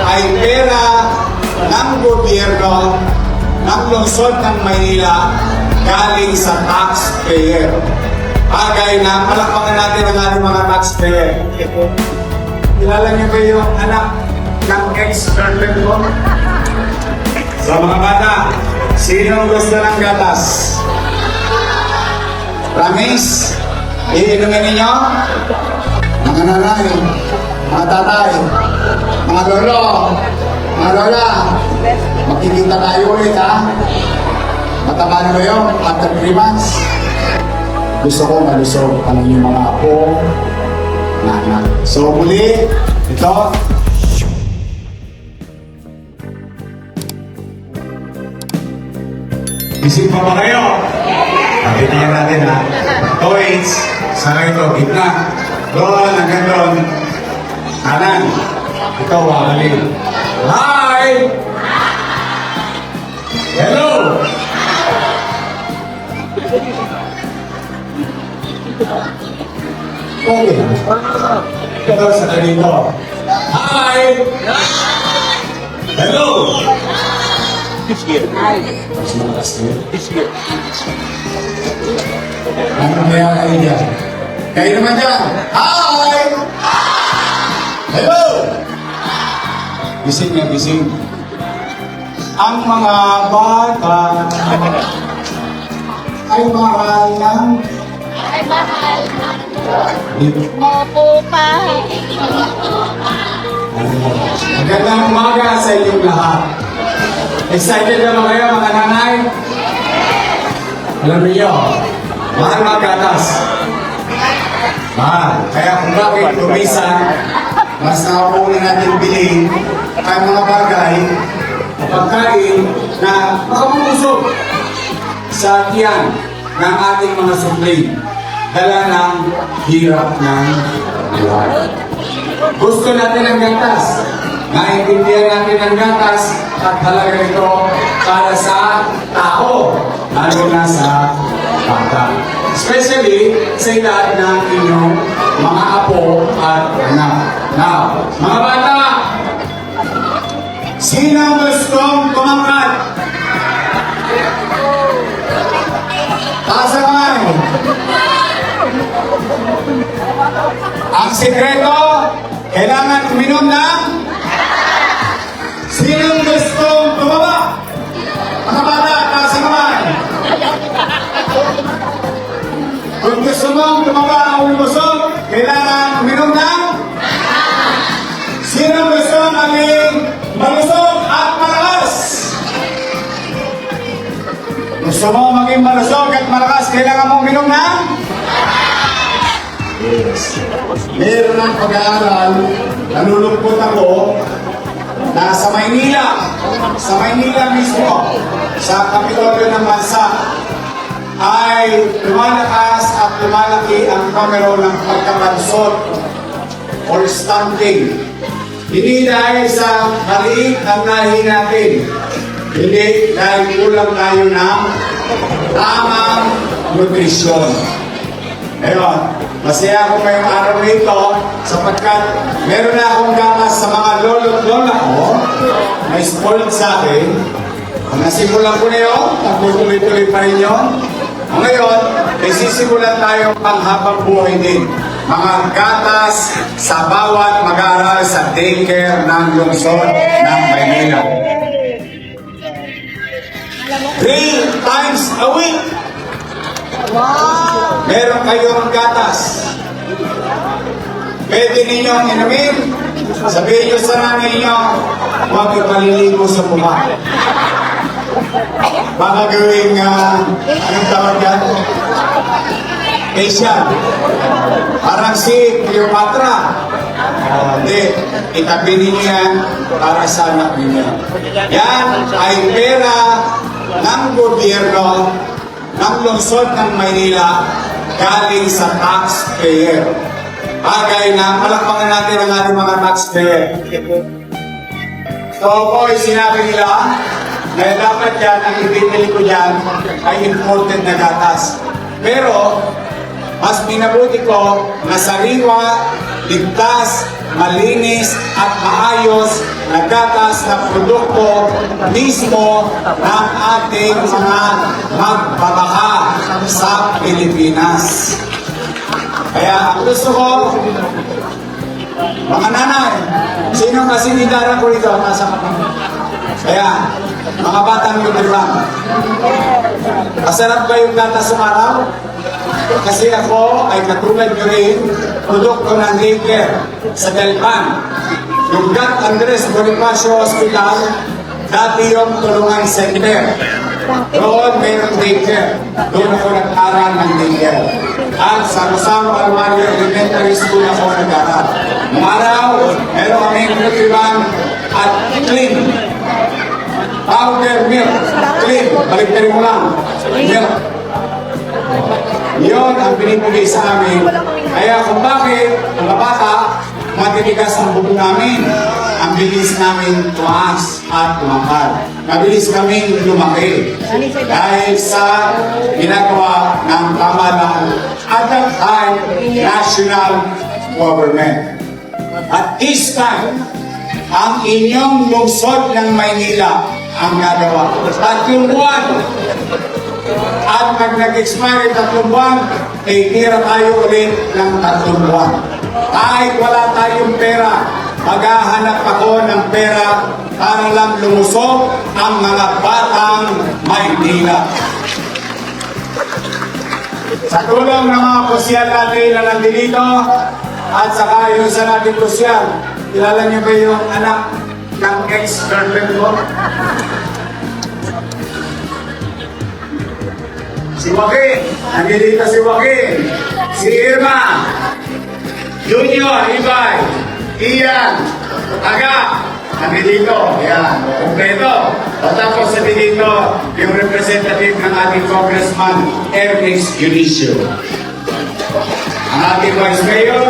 ay pera ng gobyerno ng lungsod ng Maynila galing sa taxpayer. Bagay na palakpakan natin ang ating mga taxpayer. Kilala niyo ba yung anak ng ex-girlfriend ko? Sa mga bata, sino gusto ng gatas? Promise? Iinumin ninyo? Mga nanay, mga tatay, mga lolo, mga lola, makikita tayo ulit ha? Mataba na kayo after 3 months. Gusto ko malusog ang inyong mga apo na anak. So muli, ito. Isip pa ba kayo? Pagkitiyan natin ha. Toys, saan ito? Gitna. Doon, hanggang doon. Kanan. Ito, wakalin. Hi! Hello! Okay. Ito, sa dito. Hi! Hello! This year. Mas malakas kayo. This year. Ano kaya kayo dyan? Kayo naman dyan. Hi! Hello! Gising na gising. Ang mga bata ay mahal ng Ay, mahal mo po pa. Magandang umaga sa inyong lahat. Excited na ba kayo mga nanay? Alam niyo, mahal mga gatas. Mahal. Kaya kung bakit kumisan, mas nakapuna natin bilhin ang mga bagay, pagkain na makamusog sa tiyan ng ating mga supli. Dala ng hirap ng buhay. Gusto natin ang gatas. Naintindihan natin ang gatas at halaga nito para sa tao, lalo na sa bata. Especially sa edad ng inyong mga apo at anak. Now, mga bata, sino gustong tumangkad? Taas ang kamay. Ang sikreto, kailangan uminom ng sinong gustong tumaba? Mga bata, taas ang kamay. Kung gusto mong tumaba o lumusog, kailangan uminom ng sinong gusto maging malusog at malakas? Gusto mo maging malusog at malakas, kailangan mong uminom ng yes. Meron ng pag-aaral, nalulungkot ako, na sa Maynila mismo, sa Kapitolyo ng Bansa, ay lumalakas at lumalaki ang numero ng pagkakansot or stunting. Hindi dahil sa maliit ang lahi natin, hindi dahil kulang tayo ng tamang nutrisyon. Ngayon, masaya ako ngayong araw nito sapagkat meron na akong gatas sa mga lolo't lola ko na spoiled sa akin. Ang nasimulan ko na yun, nagtutuloy-tuloy pa rin yun. Ngayon, may sisimulan tayong panghabang buhay din. Mga gatas sa bawat mag-aaral sa daycare ng lungsod ng Maynila. 3 times a week. Meron kayong gatas. Pwede ninyong inumin. Sabihin nyo sa nanay nyo, huwag yung maliligo sa mukha. Baka gawing, anong tawag yan? Facial. Parang si Cleopatra. Hindi. Itabi ninyo yan para sa anak ninyo. Yan ay pera ng gobyerno ng lungsod ng Maynila galing sa taxpayer. Bagay na palakpakan natin ang ating mga taxpayer. So po, sinabi nila na dapat yan, ang ibinili ko dyan ay imported na gatas. Pero, Mas minabuti ko na sariwa, ligtas, malinis at maayos na gatas na produkto mismo ng ating mga magbabaka sa Pilipinas. Kaya ang gusto ko, mga nanay, sino kasi nidara ko rito? Nasa kaya, mga batang yumalang, masarap ba yung gatas ng araw? Kasi ako ay katulad nyo rin, produkto ng daycare sa Delpan. Yung Gat Andres Bonifacio Hospital, dati yung tulungan center. Doon mayroong daycare. Doon ako nag-aral ng daycare. At sa Rosario Almario Elementary School ako nag-aral. Nung araw, meron kaming nutriban at clean. Powder milk, clean. Balik mo lang. Milk. Yun ang binibigay sa amin. Kaya kung bakit, mga bata, matitigas ang buko namin. Ang bilis namin tumaas at tumangkad. Mabilis kaming lumaki. Dahil sa ginagawa ng pamahalaan at that time, national government. At this time, ang inyong lungsod ng Maynila ang gagawa. 3 buwan. At pag nag-expire 3 buwan, tira tayo ulit ng 3 buwan. Kahit wala tayong pera, maghahanap ako ng pera para lang lumusog ang mga batang Maynila. Sa tulong ng mga pusyal natin na nandito, at saka yung sa natin pusyal, kilala niyo ba yung anak ng ex-girlfriend ko? Si Joaquin, nandito si Joaquin, si Irma, Junior, Ibay, Ian, Aga, nandito, yan, kompleto. At tapos sabi dito, yung representative ng ating Congressman, Ernest Eunicio. Ang ating Vice Mayor,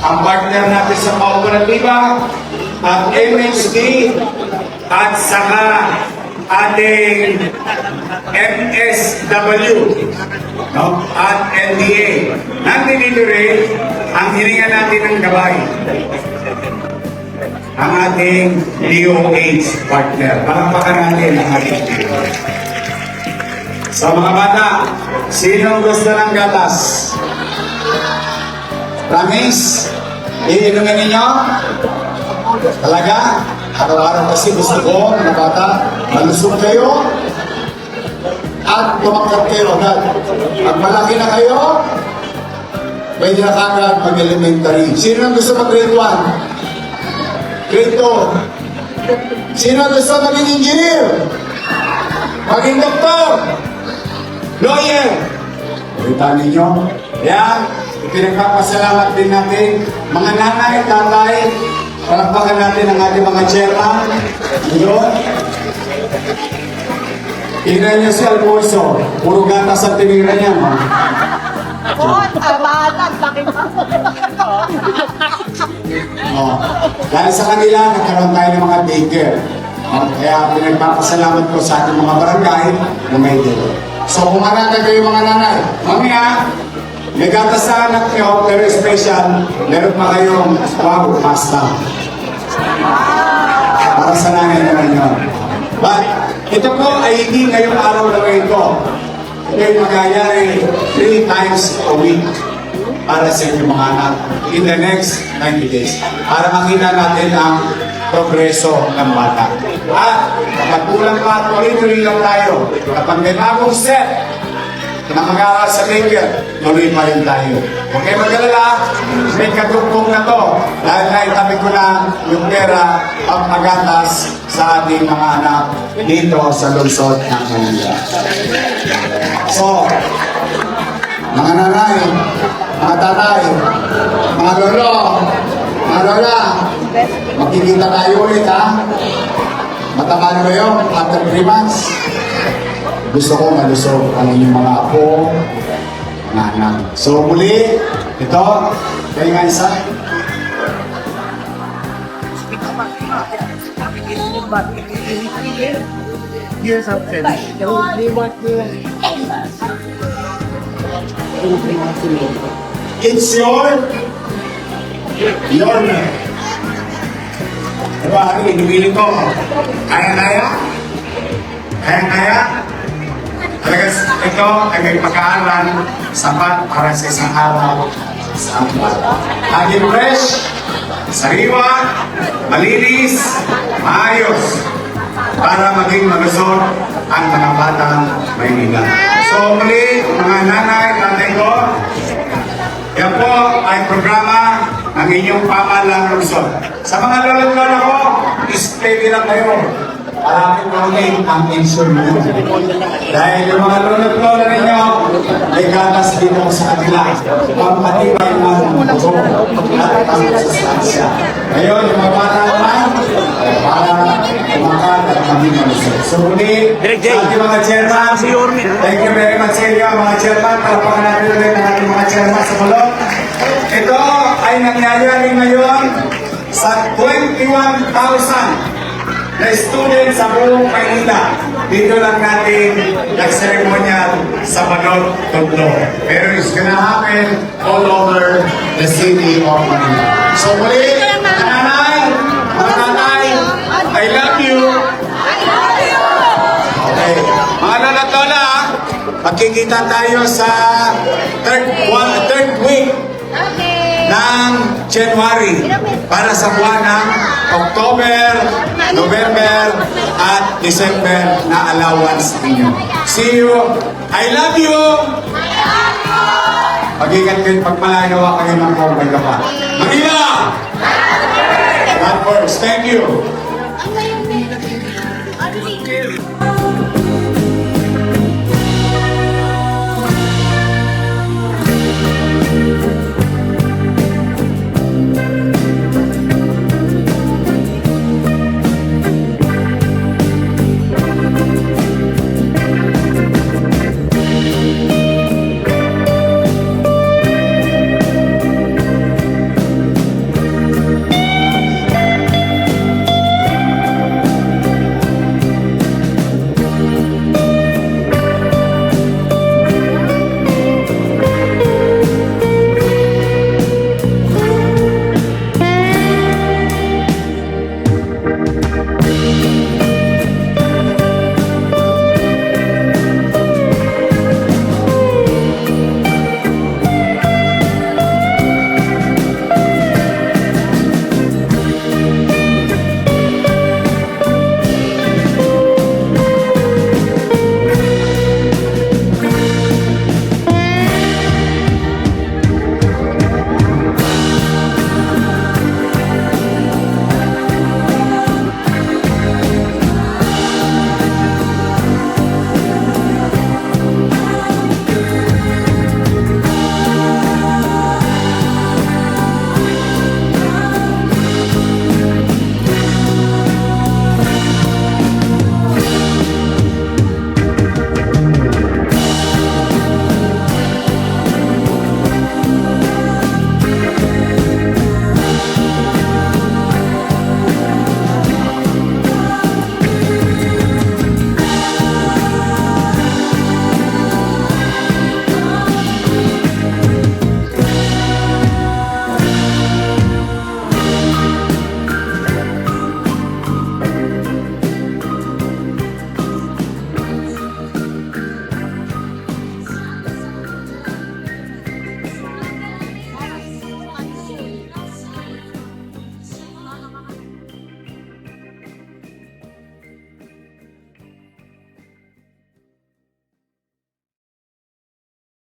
ang partner natin sa kooperatiba, at MHD, at saka ating MSW, no? At NDA. Nandito rin ang hininga natin ng gabay. Ang ating DOH partner. Palakpakan natin ang ating DOH. Sa mga bata, sinong gusto ng gatas? Promise? Iinumin ninyo? Talaga? Araw-araw kasi gusto ko, mga bata, malusog kayo at tumakot kayo agad. Pag malaki na kayo, pwede na kagad mag-elementary. Sino ang gusto mag-grade 1? Grade 2? Sino ang gusto maging engineer? Maging doktor? Lawyer? Kita ninyo? Yan, pinagpapasalamat din natin. Mga nanay, tatay, palakpakan natin ang ating mga chairman. Yun. Tingnan niyo si Alfonso. Puro gatas ang tinira niya. Dahil sa kanila, nagkaroon tayo ng mga daycare. Kaya pinagpapasalamat ko sa ating mga barangay na may daycare. So kumarata kayo mga nanay. Mamaya, may gatas sa anak nyo, pero special, meron pa kayong wow, pasta. Para sa nanay naman yun. But, ito po ay hindi ngayong araw na ito. Ito ay magyayari 3 times a week para sa inyong mga anak in the next 90 days. Para makita natin ang progreso ng bata. At kapag kulang pa, tuloy-tuloy lang tayo. Kapag may bagong step, na mag-aaral sa daycare, tuloy pa rin tayo. Okay, mag-alala, may katugtong na to. Dahil naitabi ko na yung pera ang pagatas sa ating mga anak dito sa lungsod ng Manila. So, mga nanay, mga tatay, mga lolo, mga lola, magkikita tayo ulit ha. Mataba na kayo after 3 months. Gusto ko malusog ang inyong mga apo, mga anak. So muli, ito, kayo nga isa. Years of friends. They want to It's your name. Diba, inuwili ko. Kaya-kaya? Kaya-kaya? Talaga ito ay may pagkaaral sapat para sa isang araw sa buwan. Laging fresh, sariwa, malinis, maayos para maging malusog ang mga batang Maynila. So muli, mga nanay, tatay ko, yan po ay programa ng inyong pamahalang lungsod. Sa mga lolo-lolo ko, steady lang kayo. Parang ulit ang insulin. Dahil yung mga lolo-lolo ninyo, may gatas dito sa kanila. Pampatibay ng dugo at ang sustansya. Ngayon, yung mga bata naman, para kumakan at kami malusog. So muli, sa ating mga chairman, thank you very much sa inyo, mga chairman. Palapakan natin ulit ang ating mga chairman sa kulot. Ito ay nangyayari ngayon sa 21,000 na students sa buong Maynila. Dito lang natin nag-ceremonial sa Balot, Tondo. Pero it's gonna happen all over the city of Manila. So muli, nanay, mga nanay, I love you. Okay. Mga lola-lola, magkikita tayo sa third week ng January para sa buwan ng October, November, at December na allowance ninyo. See you. I love you. Mag-ingat kayo pagmalagawa kayo ng Bombay ka pa. Manila! God first. Thank you.